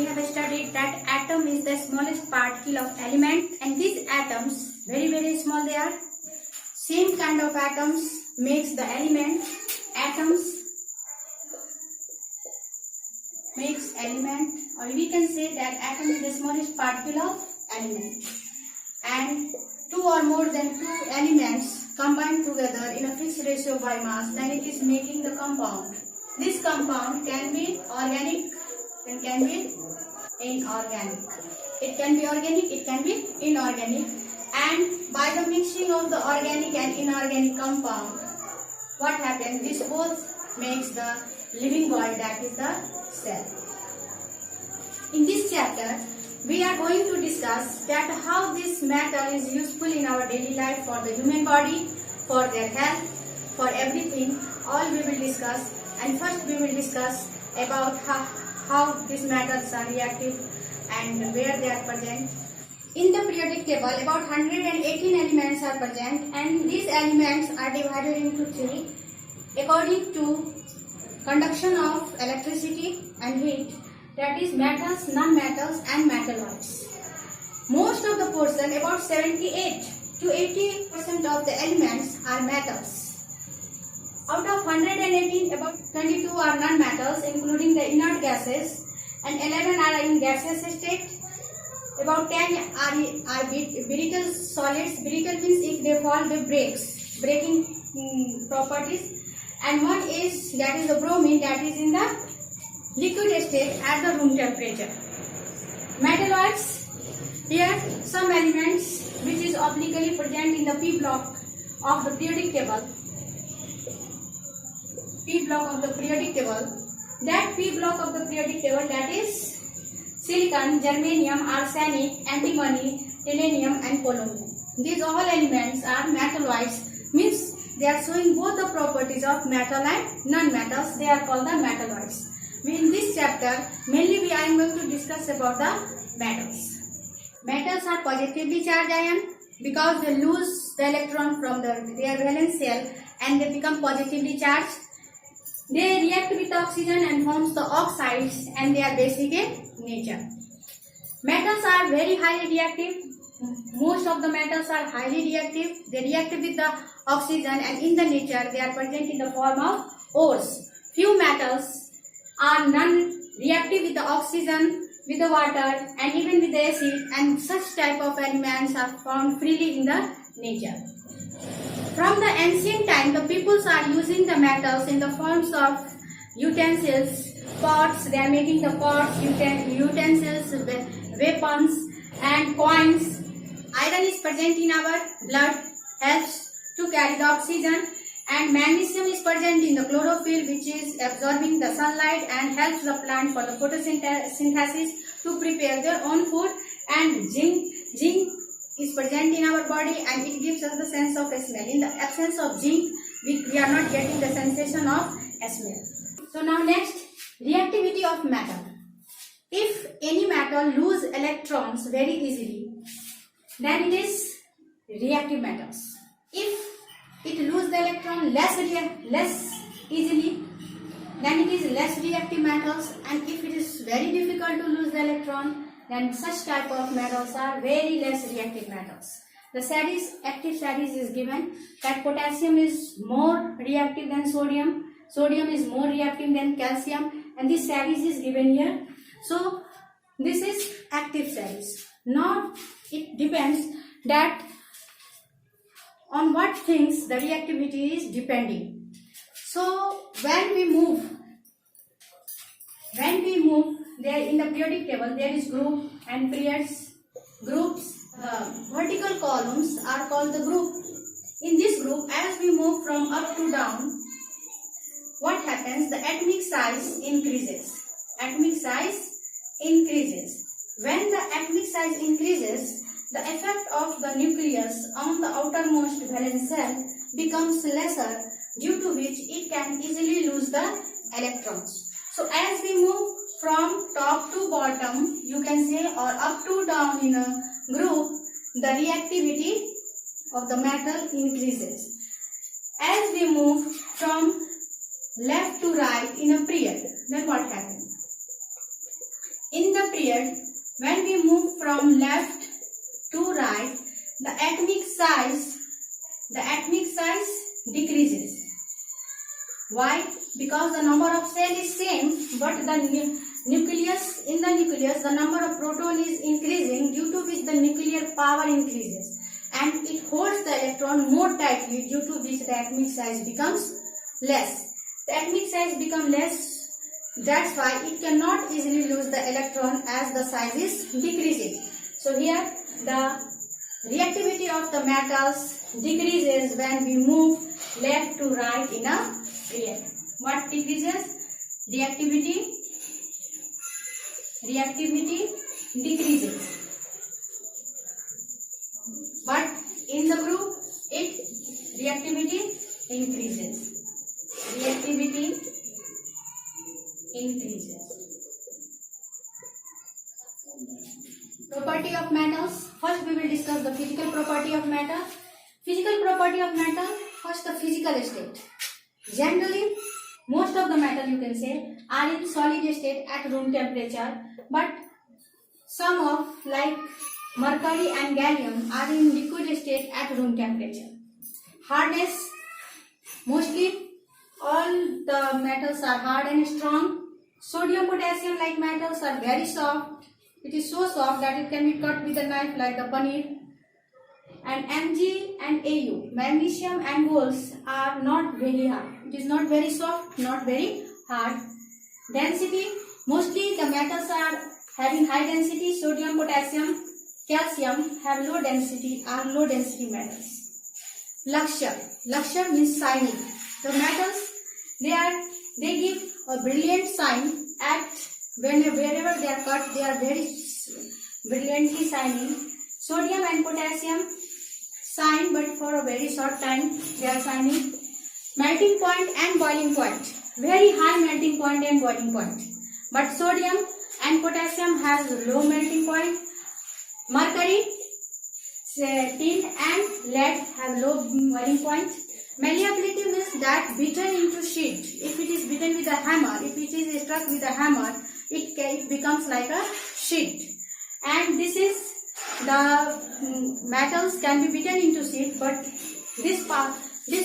have studied that atom is the smallest particle of element, and these atoms, very small they are. Same kind of atoms makes the element. Atoms makes element, or we can say that atom is the smallest particle of element. And two or more than two elements combined together in a fixed ratio by mass, then it is making the compound. This compound can be organic and can be inorganic. It can be organic, it can be inorganic. And by the mixing of the organic and inorganic compound, what happens? This both makes the living body, that is the cell. In this chapter, we are going to discuss that how this matter is useful in our daily life for the human body, for their health, for everything. All we will discuss. And first we will discuss about how these metals are reactive and where they are present. In the periodic table, about 118 elements are present, and these elements are divided into three according to conduction of electricity and heat, that is metals, non-metals and metalloids. Most of the portion, about 78 to 80% of the elements are metals. Out of 118, about 22 are non-metals, including the inert gases, and 11 are in gaseous state. About 10 are brittle solids. Brittle means if they fall, they breaking properties. And one is, that is the bromine, that is in the liquid state at the room temperature. Metalloids, here some elements which is obliquely present in the P block of the periodic table. P block of the periodic table. That P block of the periodic table, that is silicon, germanium, arsenic, antimony, tellurium and polonium. These all elements are metalloids, means they are showing both the properties of metal and non-metals. They are called the metalloids. In this chapter, mainly I am going to discuss about the metals. Metals are positively charged ion because they lose the electron from their valence shell and they become positively charged. They react with oxygen and forms the oxides, and they are basic in nature. Metals are very highly reactive. Most of the metals are highly reactive. They react with the oxygen, and in the nature they are present in the form of ores. Few metals are non-reactive with the oxygen, with the water and even with the acid, and such type of elements are found freely in the nature. From the ancient time, the peoples are using the metals in the forms of utensils, pots. They are making the pots, utensils, weapons and coins. Iron is present in our blood, helps to carry the oxygen, and magnesium is present in the chlorophyll, which is absorbing the sunlight and helps the plant for the photosynthesis to prepare their own food. And zinc is present in our body and it gives us the sense of smell. In the absence of zinc, we are not getting the sensation of smell. So now next, reactivity of metal. If any metal lose electrons very easily, then it is reactive metals. If it lose the electron less easily, then it is less reactive metals. And if it is very difficult to lose the electron, then such type of metals are very less reactive metals. The active studies is given that potassium is more reactive than sodium, sodium is more reactive than calcium, and this studies is given here. So this is active studies. Now it depends that on what things the reactivity is depending. So when we move there in the periodic table, there is group and periods. Groups, vertical columns are called the group. In this group, as we move from up to down, what happens? The atomic size increases. Atomic size increases. When the atomic size increases, the effect of the nucleus on the outermost valence shell becomes lesser, due to which it can easily lose the electrons. So as we move from top to bottom, you can say, or up to down in a group, the reactivity of the metal increases. As we move from left to right in a period, then what happens? In the period, when we move from left to right, the atomic size decreases. Why? Because the number of cell is same, but the nucleus, the number of proton is increasing, due to which the nuclear power increases, and it holds the electron more tightly, due to which the atomic size becomes less. The atomic size becomes less, that's why it cannot easily lose the electron as the size is decreasing. So here the reactivity of the metals decreases when we move left to right in a period. What decreases? Reactivity decreases. But in the group, reactivity increases. Property of metals. First we will discuss the physical property of metal. Physical property of metal. First, the physical state. Generally, most of the metal, you can say, are in solid state at room temperature, but some of like mercury and gallium are in liquid state at room temperature. Hardness, mostly all the metals are hard and strong. Sodium, potassium like metals are very soft. It is so soft that it can be cut with a knife like the paneer. And Mg and Au, magnesium and golds, are not very hard. It is not very soft, not very hard. Density, mostly the metals are having high density. Sodium, potassium, calcium have low density, are low density metals. Luxure means shining. The metals, they give a brilliant shine at wherever they are cut, they are very brilliantly shining. Sodium and potassium shine, but for a very short time they are shining. Melting point and boiling point, very high melting point and boiling point. But sodium and potassium has low melting point. Mercury, tin and lead have low boiling point. Malleability means that beaten into sheet. If it is beaten with a hammer, if it is struck with a hammer, it becomes like a sheet. And this is the metals can be beaten into sheet, but this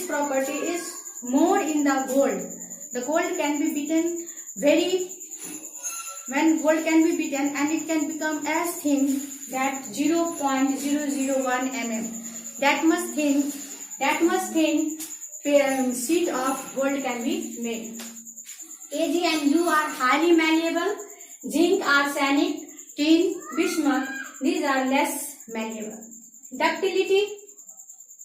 property is more in the gold. The gold can be beaten when gold can be beaten, and it can become as thin that 0.001 mm. That much thin sheet of gold can be made. Ag and U are highly malleable. Zinc, arsenic, tin, bismuth, these are less malleable. Ductility,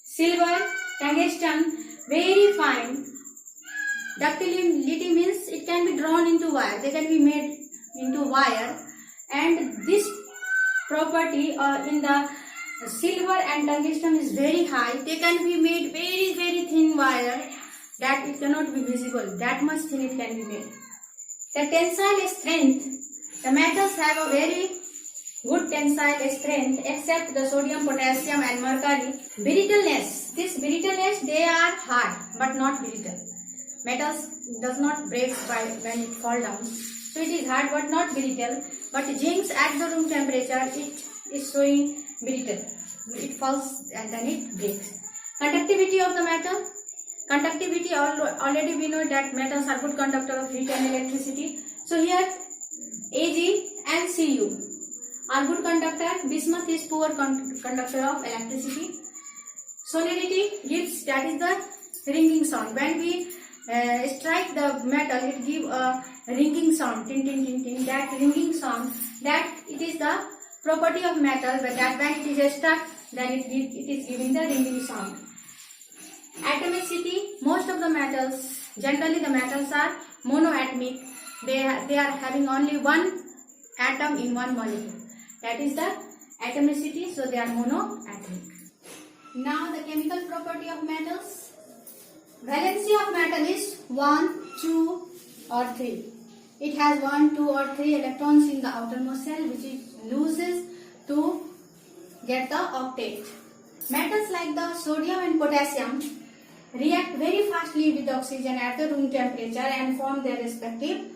silver, tungsten, very fine. Ductility means it can be drawn into wire. They can be made into wire, and this property in the silver and tungsten is very high. They can be made very, very thin wire that it cannot be visible. That much thin it can be made. The tensile strength. The metals have a very good tensile strength except the sodium, potassium and mercury. Brittleness. This brittleness, they are hard but not brittle. Metals does not break when it fall down. So it is hard but not brittle. But zinc at the room temperature, it is showing brittle. It falls and then it breaks. Conductivity of the metal. Conductivity, already we know that metals are good conductor of heat and electricity. So here Ag and Cu are good conductor. Bismuth is poor conductor of electricity. Sonority gives, that is the ringing sound. When we strike the metal, it gives a ringing sound, tin tin tin tin. That ringing sound, that it is the property of metal, but that when it is struck, then it is giving the ringing sound. Atomicity, most of the metals, generally the metals are monoatomic. They are having only one atom in one molecule. That is the atomicity, so they are monoatomic. Now the chemical property of metals. Valency of metal is 1, 2 or 3. It has 1, 2 or 3 electrons in the outermost shell, which it loses to get the octet. Metals like the sodium and potassium react very fastly with oxygen at the room temperature and form their respective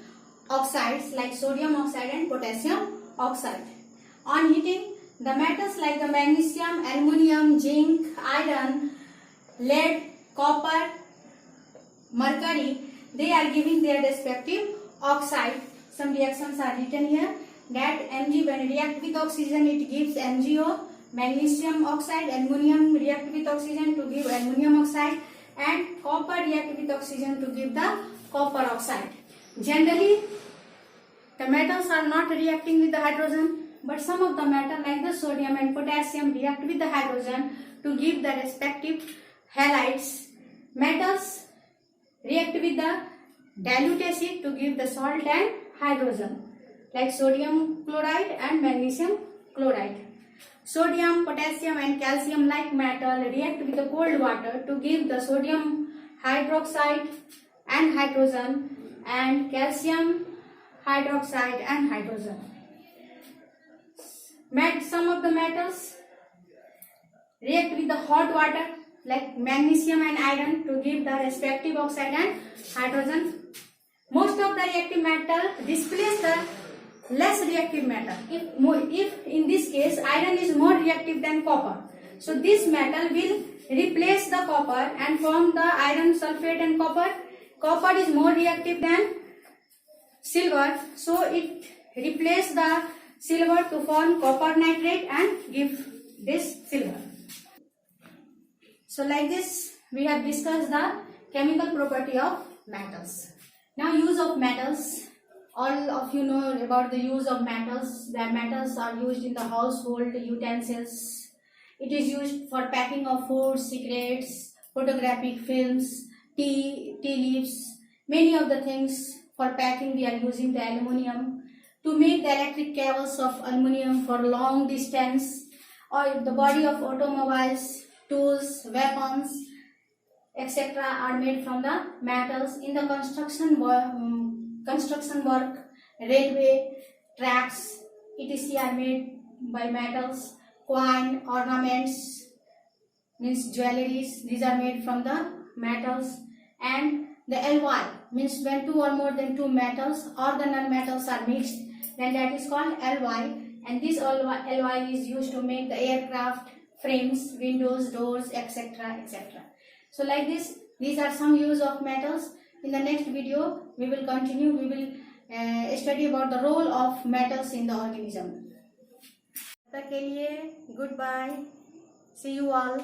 oxides like sodium oxide and potassium oxide. On heating, the metals like the magnesium, aluminium, zinc, iron, lead, copper, mercury, they are giving their respective oxide. Some reactions are written here. That Mg, when react with oxygen, it gives MgO, magnesium oxide. Aluminium react with oxygen to give aluminium oxide, and copper react with oxygen to give the copper oxide. Generally, the metals are not reacting with the hydrogen, but some of the metal like the sodium and potassium react with the hydrogen to give the respective halides. Metals react with the dilute acid to give the salt and hydrogen, like sodium chloride and magnesium chloride. Sodium, potassium and calcium like metal react with the cold water to give the sodium hydroxide and hydrogen, and calcium hydroxide and hydrogen. Some of the metals react with the hot water like magnesium and iron to give the respective oxide and hydrogen. Most of the reactive metal displace the less reactive metal. If in this case iron is more reactive than copper, so this metal will replace the copper and form the iron sulfate and copper. Copper is more reactive than silver, so it replaces the silver to form copper nitrate and give this silver. So like this we have discussed the chemical property of metals. Now use of metals. All of you know about the use of metals. The metals are used in the household utensils. It is used for packing of food, cigarettes, photographic films, tea leaves. Many of the things for packing we are using the aluminium. To make the electric cables of aluminium for long distance, or the body of automobiles, tools, weapons, etc. are made from the metals. In the construction work, railway, tracks, etc. are made by metals. Coin, ornaments, means jewelries, these are made from the metals. And the alloy means when two or more than two metals or the non-metals are mixed, then that is called alloy. And this alloy is used to make the aircraft frames, windows, doors, etc. etc. So like this, these are some use of metals. In the next video we will continue. We will study about the role of metals in the organism. तब तक के लिए goodbye. See you all.